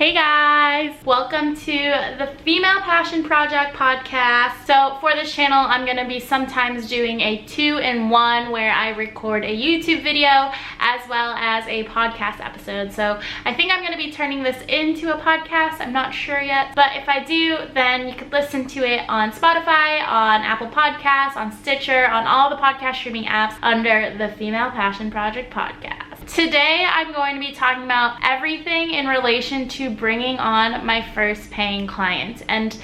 Hey guys, welcome to the Female Passion Project podcast. So for this channel, I'm gonna be sometimes doing a 2-in-1 where I record a YouTube video as well as a podcast episode. So I think I'm gonna be turning this into a podcast. I'm not sure yet, but if I do, then you could listen to it on Spotify, on Apple Podcasts, on Stitcher, on all the podcast streaming apps under the Female Passion Project podcast. Today, I'm going to be talking about everything in relation to bringing on my first paying client. And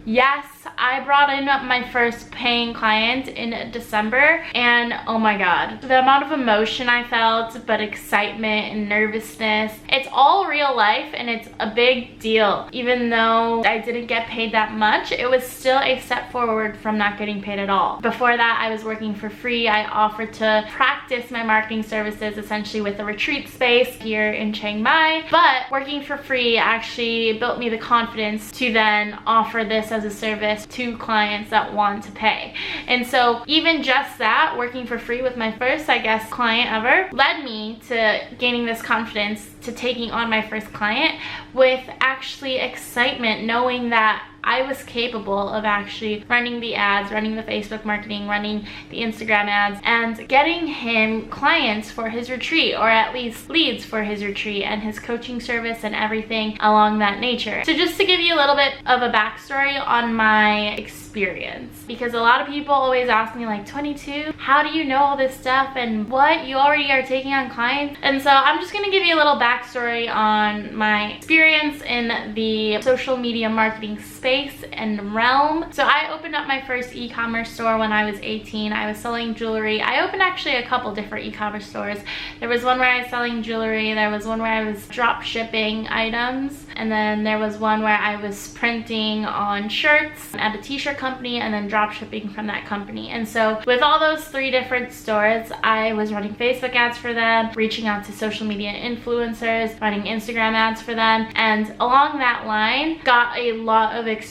yes, I brought in my first paying client in December, and oh my god, the amount of emotion I felt, but excitement and nervousness, it's all real life and it's a big deal. Even though I didn't get paid that much, it was still a step forward from not getting paid at all. Before that, I was working for free. I offered to practice my marketing services essentially with a retreat space here in Chiang Mai, but working for free actually built me the confidence to then offer this as a service to clients that want to pay. And so even just that, working for free with my first, I guess, client ever, led me to gaining this confidence to taking on my first client with actually excitement, knowing that I was capable of actually running the ads, running the Facebook marketing, running the Instagram ads, and getting him clients for his retreat, or at least leads for his retreat and his coaching service and everything along that nature. So just to give you a little bit of a backstory on my experience, because a lot of people always ask me like, 22, how do you know all this stuff and what? You already are taking on clients? And so I'm just gonna give you a little backstory on my experience in the social media marketing space and realm. So I opened up my first e-commerce store when I was 18. I was selling jewelry. I opened actually a couple different e-commerce stores. There was one where I was selling jewelry, there was one where I was drop shipping items, and then there was one where I was printing on shirts at a t-shirt company and then drop shipping from that company. And so with all those 3 different stores, I was running Facebook ads for them, reaching out to social media influencers, running Instagram ads for them, and along that line got a lot of exposure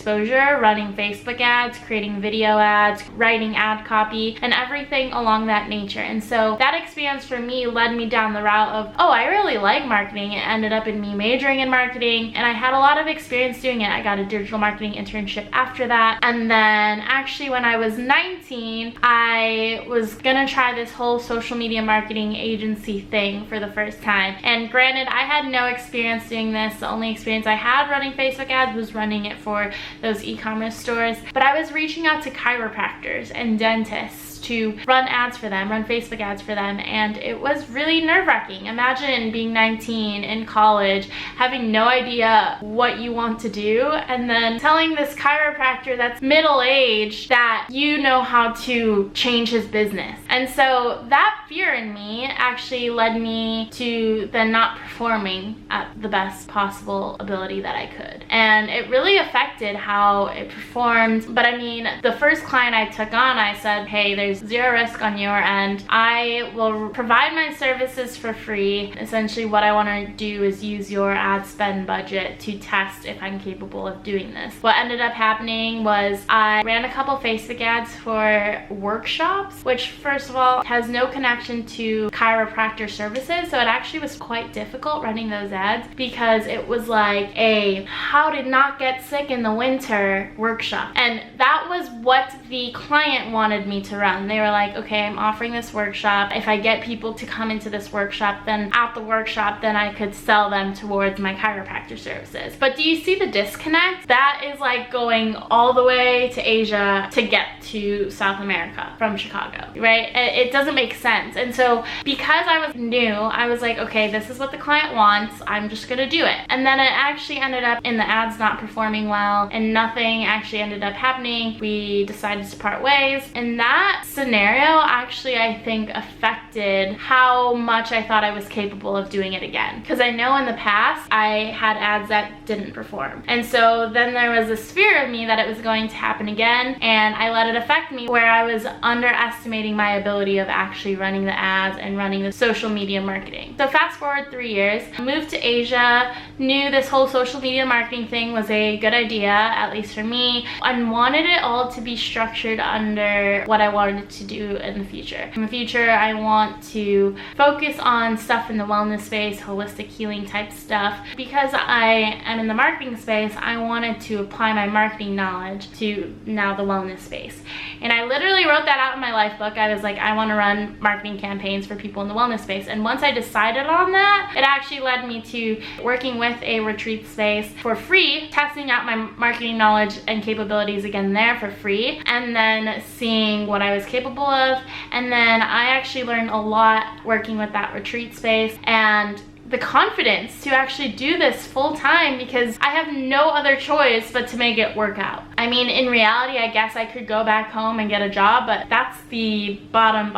running Facebook ads, creating video ads, writing ad copy, and everything along that nature. And so that experience for me led me down the route of, oh, I really like marketing. It ended up in me majoring in marketing, and I had a lot of experience doing it. I got a digital marketing internship after that. And then actually when I was 19, I was gonna try this whole social media marketing agency thing for the first time. And granted, I had no experience doing this. The only experience I had running Facebook ads was running it for those e-commerce stores. But I was reaching out to chiropractors and dentists to run ads for them, run Facebook ads for them, and it was really nerve-wracking. Imagine being 19 in college, having no idea what you want to do, and then telling this chiropractor that's middle-aged that you know how to change his business. And so that fear in me actually led me to then not performing at the best possible ability that I could. And it really affected how it performed. But I mean, the first client I took on, I said, hey, there's zero risk on your end. I will provide my services for free. Essentially what I want to do is use your ad spend budget to test if I'm capable of doing this. What ended up happening was I ran a couple Facebook ads for workshops, which first of all has no connection to chiropractor services. So it actually was quite difficult running those ads because it was like a how to not get sick in the winter workshop. And that was what the client wanted me to run. They were like, okay, I'm offering this workshop. If I get people to come into this workshop, then at the workshop, then I could sell them towards my chiropractor services. But do you see the disconnect? That is like going all the way to Asia to get to South America from Chicago, right? It doesn't make sense. And so because I was new, I was like, okay, this is what the client wants. I'm just gonna do it. And then it actually ended up in the ads not performing well and nothing actually ended up happening. We decided to part ways. And that scenario actually, I think, affected how much I thought I was capable of doing it again. Because I know in the past, I had ads that didn't perform. And so then there was this fear of me that it was going to happen again, and I let it affect me where I was underestimating my ability of actually running the ads and running the social media marketing. So fast forward 3 years, I moved to Asia, knew this whole social media marketing thing was a good idea, at least for me, and wanted it all to be structured under what I wanted to do in the future. In the future, I want want to focus on stuff in the wellness space, holistic healing type stuff. Because I am in the marketing space, I wanted to apply my marketing knowledge to now the wellness space. And I literally wrote that out in my life book. I was like, I want to run marketing campaigns for people in the wellness space. And once I decided on that, it actually led me to working with a retreat space for free, testing out my marketing knowledge and capabilities again there for free, and then seeing what I was capable of. And then I actually learned a lot working with that retreat space, and the confidence to actually do this full time, because I have no other choice but to make it work out. I mean, in reality, I guess I could go back home and get a job, but that's the bottom,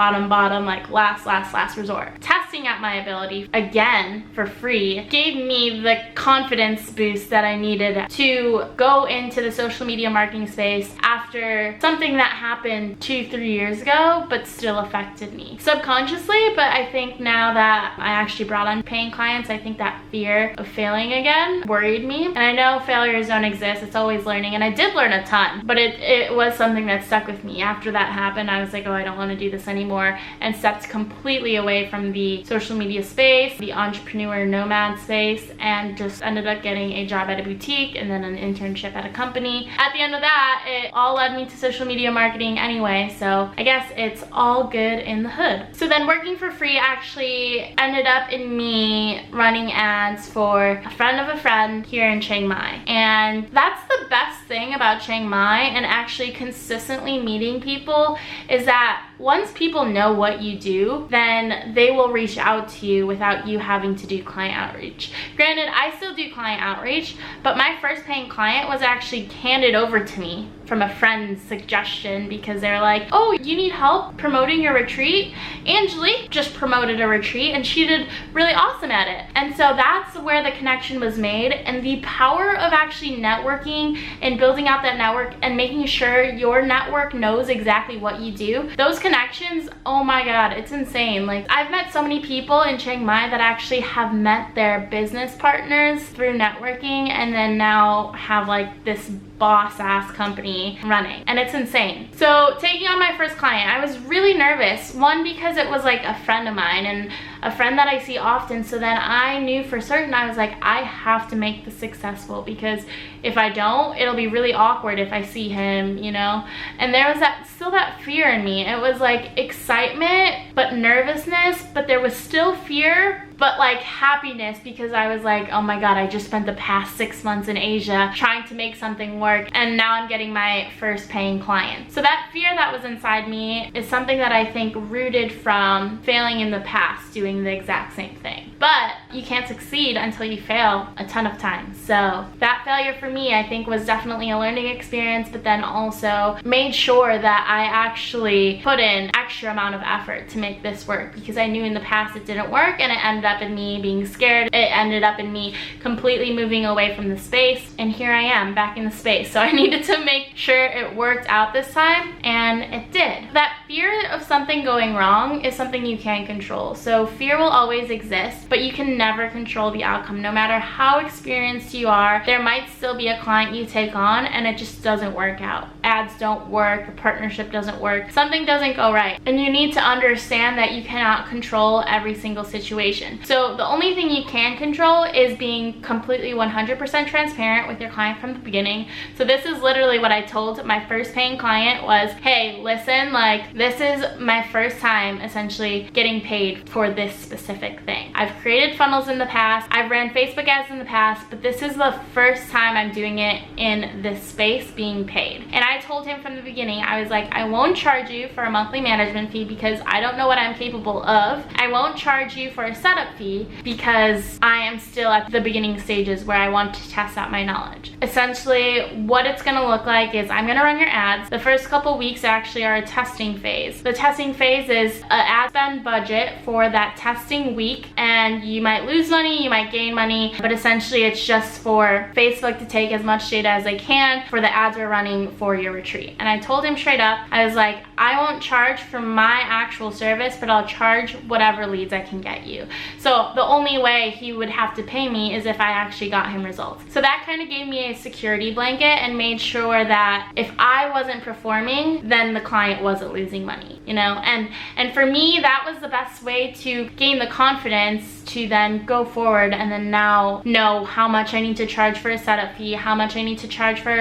like last resort. Testing out my ability again for free gave me the confidence boost that I needed to go into the social media marketing space after something that happened 2-3 years ago, but still affected me subconsciously. But I think now that I actually brought on paying clients, I think that fear of failing again worried me. And I know failures don't exist, it's always learning, and I did learn a ton, but it was something that stuck with me. After that happened, I was like, oh, I don't want to do this anymore, and stepped completely away from the social media space, the entrepreneur nomad space, and just ended up getting a job at a boutique and then an internship at a company. At the end of that, it all led me to social media marketing anyway, so I guess it's all good in the hood. So then working for free actually ended up in me running ads for a friend of a friend here in Chiang Mai. And that's the best thing about Chiang Mai and actually consistently meeting people, is that once people know what you do, then they will reach out to you without you having to do client outreach. Granted, I still do client outreach, but my first paying client was actually handed over to me from a friend's suggestion, because they're like, oh, you need help promoting your retreat? Angelique just promoted a retreat and she did really awesome at it. And so that's where the connection was made. And the power of actually networking and building out that network and making sure your network knows exactly what you do, those connections, oh my god, it's insane. Like, I've met so many people in Chiang Mai that actually have met their business partners through networking, and then now have like this boss ass company running, and it's insane. So taking on my first client, I was really nervous. One, because it was like a friend of mine and a friend that I see often, so then I knew for certain, I was like, I have to make this successful, because if I don't, it'll be really awkward if I see him, you know? And there was still that fear in me. It was like excitement, but nervousness, but there was still fear, but like happiness, because I was like, oh my god, I just spent the past 6 months in Asia trying to make something work, and now I'm getting my first paying client. So that fear that was inside me is something that I think rooted from failing in the past doing the exact same thing. But you can't succeed until you fail a ton of times. So that failure for me, I think, was definitely a learning experience, but then also made sure that I actually put in extra amount of effort to make this work, because I knew in the past it didn't work, and it ended up in me being scared. It ended up in me completely moving away from the space, and here I am back in the space. So I needed to make sure it worked out this time, and it did. That fear of something going wrong is something you can't control. So fear will always exist, but you can never control the outcome. No matter how experienced you are, there might still be a client you take on and it just doesn't work out. Ads don't work, a partnership doesn't work, something doesn't go right. And you need to understand that you cannot control every single situation. So the only thing you can control is being completely 100% transparent with your client from the beginning. So this is literally what I told my first paying client was, hey, listen, like, this is my first time essentially getting paid for this specific thing. I've created funnels in the past, I've ran Facebook ads in the past, but this is the first time I'm doing it in this space being paid. And I told him from the beginning, I was like, I won't charge you for a monthly management fee because I don't know what I'm capable of. I won't charge you for a setup fee because I am still at the beginning stages where I want to test out my knowledge. Essentially, what it's gonna look like is I'm gonna run your ads. The first couple weeks actually are a testing phase. The testing phase is an ad spend budget for that testing week, and and you might lose money, you might gain money, but essentially it's just for Facebook to take as much data as they can for the ads we're running for your retreat. And I told him straight up, I was like, I won't charge for my actual service, but I'll charge whatever leads I can get you. So the only way he would have to pay me is if I actually got him results. So that kind of gave me a security blanket and made sure that if I wasn't performing, then the client wasn't losing money, you know? And for me, that was the best way to gain the confidence to then go forward and then now know how much I need to charge for a setup fee, how much I need to charge for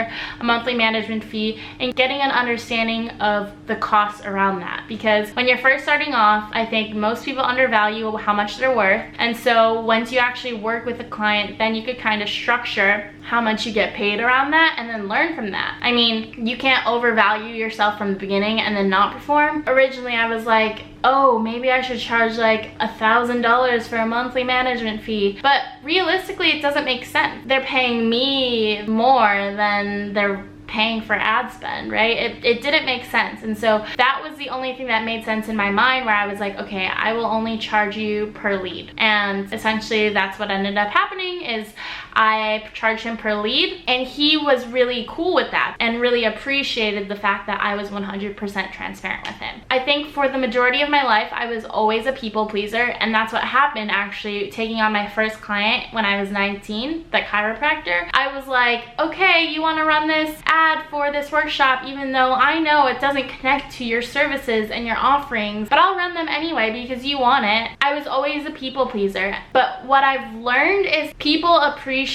a monthly management fee, and getting an understanding of the costs around that. Because when you're first starting off, I think most people undervalue how much they're worth. And so once you actually work with a client, then you could kind of structure how much you get paid around that and then learn from that. I mean, you can't overvalue yourself from the beginning and then not perform. Originally, I was like, oh, maybe I should charge like $1,000 for a monthly management fee. But realistically, it doesn't make sense. They're paying me more than they're paying for ad spend, right? It didn't make sense. And so that was the only thing that made sense in my mind, where I was like, okay, I will only charge you per lead. And essentially that's what ended up happening, is I charged him per lead, and he was really cool with that and really appreciated the fact that I was 100% transparent with him. I think for the majority of my life, I was always a people pleaser, and that's what happened actually taking on my first client when I was 19, the chiropractor. I was like, okay, you want to run this ad for this workshop, even though I know it doesn't connect to your services and your offerings, but I'll run them anyway because you want it. I was always a people pleaser. But what I've learned is people appreciate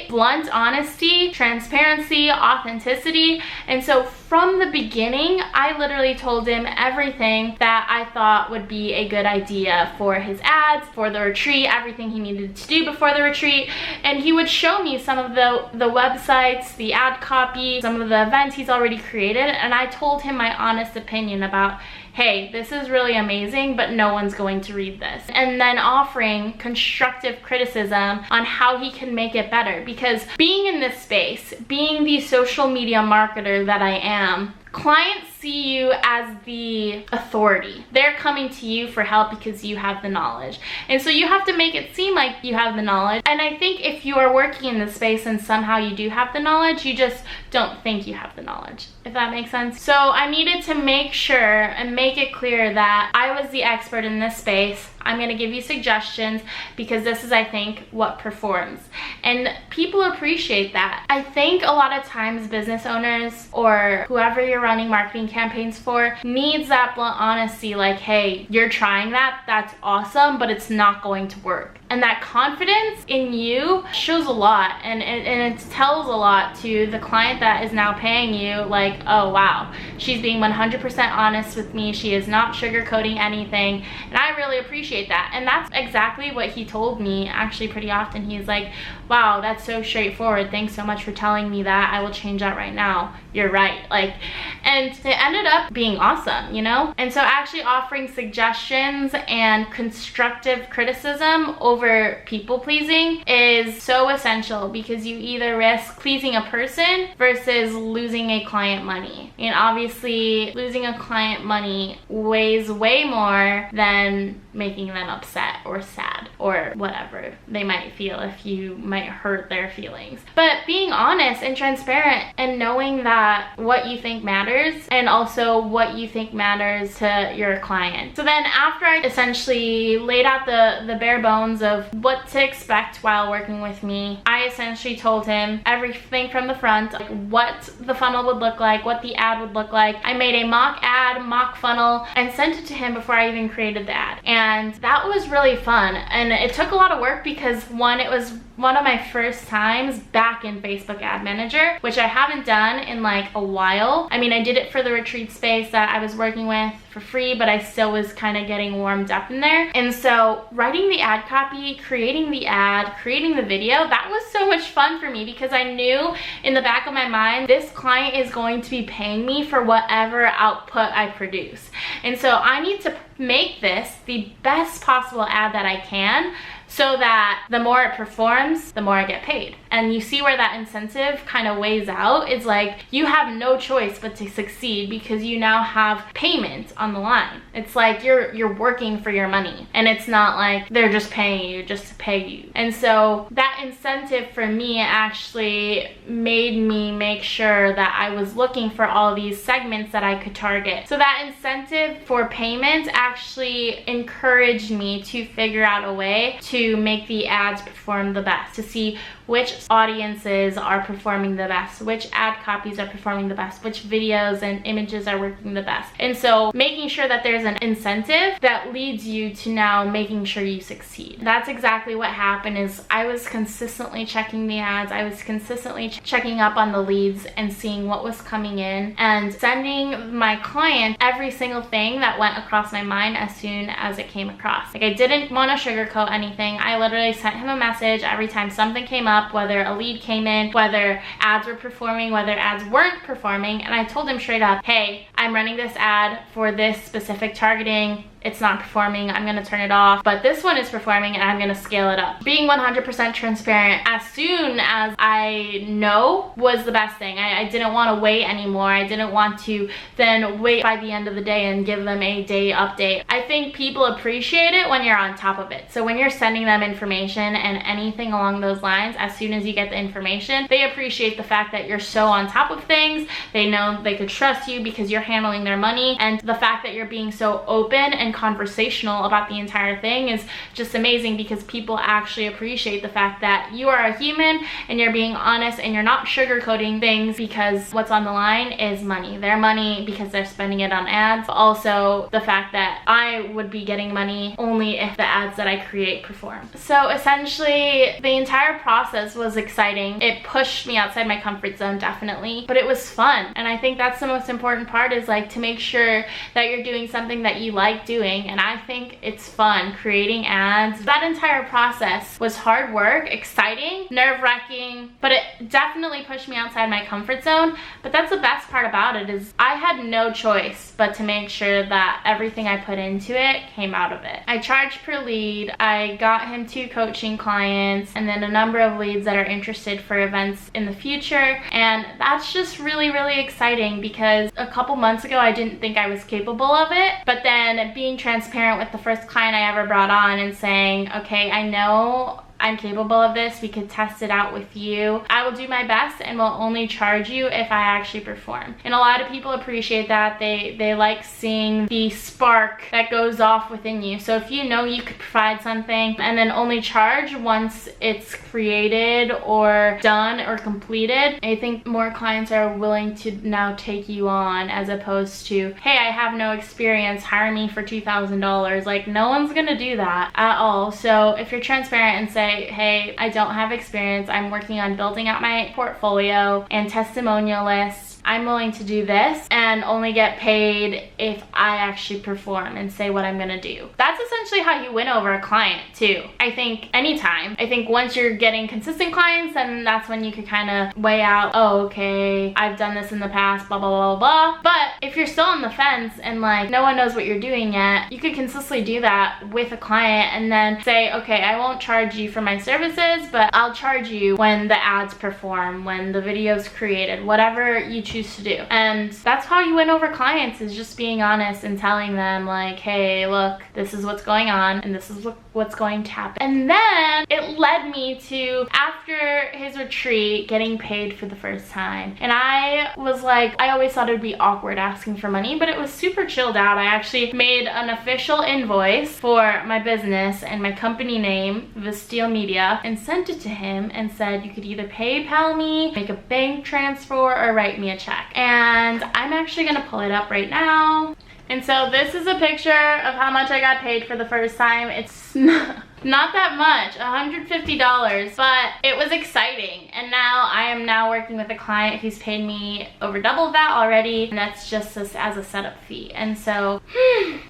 blunt honesty, transparency, authenticity. And so from the beginning, I literally told him everything that I thought would be a good idea for his ads, for the retreat, everything he needed to do before the retreat. And he would show me some of the websites, the ad copy, some of the events he's already created. And I told him my honest opinion about, hey, this is really amazing, but no one's going to read this. And then offering constructive criticism on how he can make it better. Because being in this space, being the social media marketer that I am, clients see you as the authority. They're coming to you for help because you have the knowledge. And so you have to make it seem like you have the knowledge. And I think if you are working in this space and somehow you do have the knowledge, you just don't think you have the knowledge, if that makes sense. So I needed to make sure and make it clear that I was the expert in this space. I'm gonna give you suggestions because this is, I think, what performs. And people appreciate that. I think a lot of times business owners or whoever you're running marketing campaigns for needs that blunt honesty, like, hey, you're trying that, that's awesome, but it's not going to work. And that confidence in you shows a lot, and it tells a lot to the client that is now paying you, like, oh wow, she's being 100% honest with me, she is not sugarcoating anything, and I really appreciate that. And that's exactly what he told me actually pretty often. He's like, wow, that's so straightforward, thanks so much for telling me that, I will change that right now, you're right. Like, and it ended up being awesome, you know? And so actually offering suggestions and constructive criticism over people pleasing is so essential, because you either risk pleasing a person versus losing a client money. And obviously losing a client money weighs way more than making them upset or sad or whatever they might feel if you might hurt their feelings. But being honest and transparent and knowing that what you think matters, and also what you think matters to your client. So then after I essentially laid out the bare bones of what to expect while working with me, I essentially told him everything from the front, like what the funnel would look like, what the ad would look like. I made a mock ad, mock funnel, and sent it to him before I even created the ad. And that was really fun. And it took a lot of work because one, it was one of my first times back in Facebook Ad Manager, which I haven't done in like a while. I mean, I did it for the retreat space that I was working with for free, but I still was kind of getting warmed up in there. And so writing the ad copy, creating the ad, creating the video, that was so much fun for me, because I knew in the back of my mind, this client is going to be paying me for whatever output I produce. And so I need to make this the best possible ad that I can, so that the more it performs, the more I get paid. And you see where that incentive kind of weighs out. It's like you have no choice but to succeed because you now have payment on the line. It's like you're working for your money, and it's not like they're just paying you just to pay you. And so that incentive for me actually made me make sure that I was looking for all these segments that I could target. So that incentive for payment actually encouraged me to figure out a way to make the ads perform the best, to see which audiences are performing the best, which ad copies are performing the best, which videos and images are working the best. And so making sure that there's an incentive that leads you to now making sure you succeed. That's exactly what happened. Is I was consistently checking the ads, I was consistently checking up on the leads and seeing what was coming in and sending my client every single thing that went across my mind as soon as it came across. Like, I didn't want to sugarcoat anything. I literally sent him a message every time something came up, whether a lead came in, whether ads were performing, whether ads weren't performing, and I told him straight up, hey, I'm running this ad for this specific targeting. It's not performing, I'm gonna turn it off, but this one is performing and I'm gonna scale it up. Being 100% transparent as soon as I know was the best thing. I didn't want to wait anymore. I didn't want to then wait by the end of the day and give them a day update. I think people appreciate it when you're on top of it. So when you're sending them information and anything along those lines, as soon as you get the information, they appreciate the fact that you're so on top of things. They know they could trust you because you're handling their money, and the fact that you're being so open and conversational about the entire thing is just amazing, because people actually appreciate the fact that you are a human and you're being honest and you're not sugarcoating things, because what's on the line is money. Their money, because they're spending it on ads. But also the fact that I would be getting money only if the ads that I create perform. So essentially the entire process was exciting. It pushed me outside my comfort zone, definitely, but it was fun. And I think that's the most important part, is like to make sure that you're doing something that you like doing. And I think it's fun creating ads. That entire process was hard work, exciting, nerve-wracking, but it definitely pushed me outside my comfort zone. But that's the best part about it, is I had no choice but to make sure that everything I put into it came out of it. I charged per lead. I got him 2 coaching clients and then a number of leads that are interested for events in the future. And that's just really, really exciting, because a couple months ago I didn't think I was capable of it. But then being transparent with the first client I ever brought on and saying, okay, I know I'm capable of this, we could test it out with you. I will do my best and will only charge you if I actually perform. And a lot of people appreciate that. They like seeing the spark that goes off within you. So if you know you could provide something and then only charge once it's created or done or completed, I think more clients are willing to now take you on, as opposed to, hey, I have no experience, hire me for $2,000. Like, no one's gonna do that at all. So if you're transparent and say, hey, I don't have experience, I'm working on building out my portfolio and testimonial lists, I'm willing to do this and only get paid if I actually perform and say what I'm gonna do. That's essentially how you win over a client too. I think anytime. I think once you're getting consistent clients, then that's when you could kind of weigh out, oh, okay, I've done this in the past, blah, blah, blah, blah. But if you're still on the fence and like no one knows what you're doing yet, you could consistently do that with a client and then say, okay, I won't charge you for my services, but I'll charge you when the ads perform, when the video's created, whatever you choose to do. And that's how you win over clients, is just being honest and telling them like, hey, look, this is what's going on and this is what's going to happen. And then it led me to, after his retreat, getting paid for the first time. And I was like, I always thought it would be awkward asking for money, but it was super chilled out. I actually made an official invoice for my business and my company name, Vesteel Media, and sent it to him and said, you could either PayPal me, make a bank transfer, or write me a check. And I'm actually gonna pull it up right now. And so this is a picture of how much I got paid for the first time. It's not that much, $150, but it was exciting. And now I am now working with a client who's paid me over double that already, and that's just as a setup fee. And so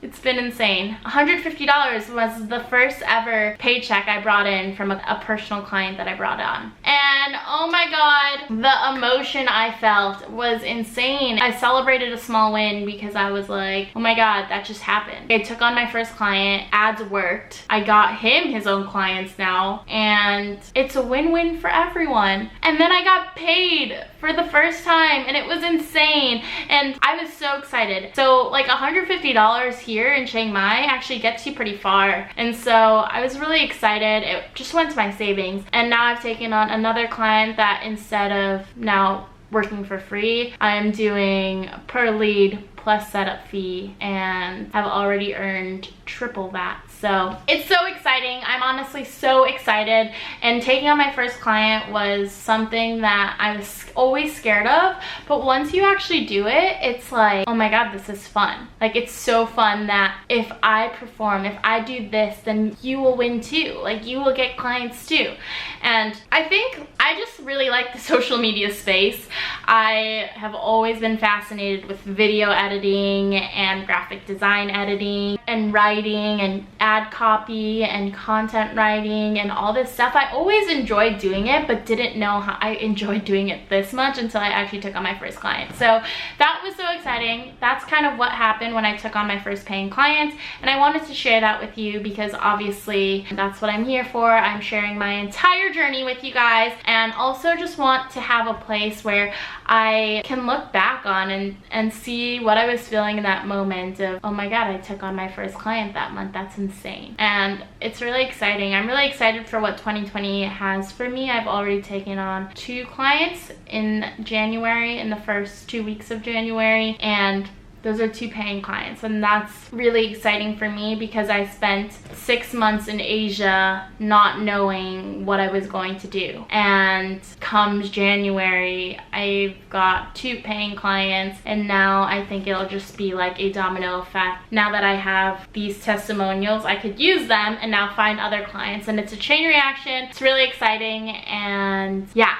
it's been insane. $150 was the first ever paycheck I brought in from a personal client that I brought on. And oh my God, the emotion I felt was insane. I celebrated a small win because I was like, oh my God, that just happened. I took on my first client, ads worked. I got him him his own clients now, and it's a win-win for everyone. And then I got paid for the first time, and it was insane, and I was so excited. So like $150 here in Chiang Mai actually gets you pretty far, and so I was really excited. It just went to my savings, and now I've taken on another client that instead of now working for free, I am doing per lead plus setup fee, and I've already earned triple that. So it's so exciting. I'm honestly so excited, and taking on my first client was something that I was always scared of, but once you actually do it, it's like, oh my god, this is fun. Like, it's so fun that if I perform, if I do this, then you will win too. Like, you will get clients too. And I think I just really like the social media space. I have always been fascinated with video editing and graphic design editing and writing and ad copy and content writing and all this stuff. I always enjoyed doing it, but didn't know how I enjoyed doing it this much until I actually took on my first client. So that was so exciting. That's kind of what happened when I took on my first paying client, and I wanted to share that with you because obviously that's what I'm here for. I'm sharing my entire journey with you guys, and also just want to have a place where I can look back on and see what I was feeling in that moment of, oh my god, I took on my first client that month. That's insane. And it's really exciting. I'm really excited for what 2020 has for me. I've already taken on 2 clients in January, in the first 2 weeks of January, and those are 2 paying clients, and that's really exciting for me because I spent 6 months in Asia not knowing what I was going to do, and comes January I've got 2 paying clients, and now I think it'll just be like a domino effect. Now that I have these testimonials, I could use them and now find other clients, and it's a chain reaction. It's really exciting, and yeah.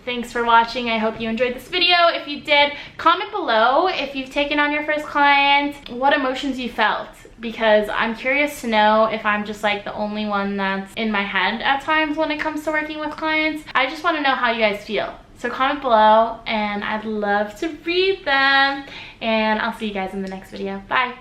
Thanks for watching. I hope you enjoyed this video. If you did, comment below if you've taken on your first client, what emotions you felt, because I'm curious to know if I'm just like the only one that's in my head at times when it comes to working with clients. I just want to know how you guys feel. So comment below, and I'd love to read them, and I'll see you guys in the next video. Bye.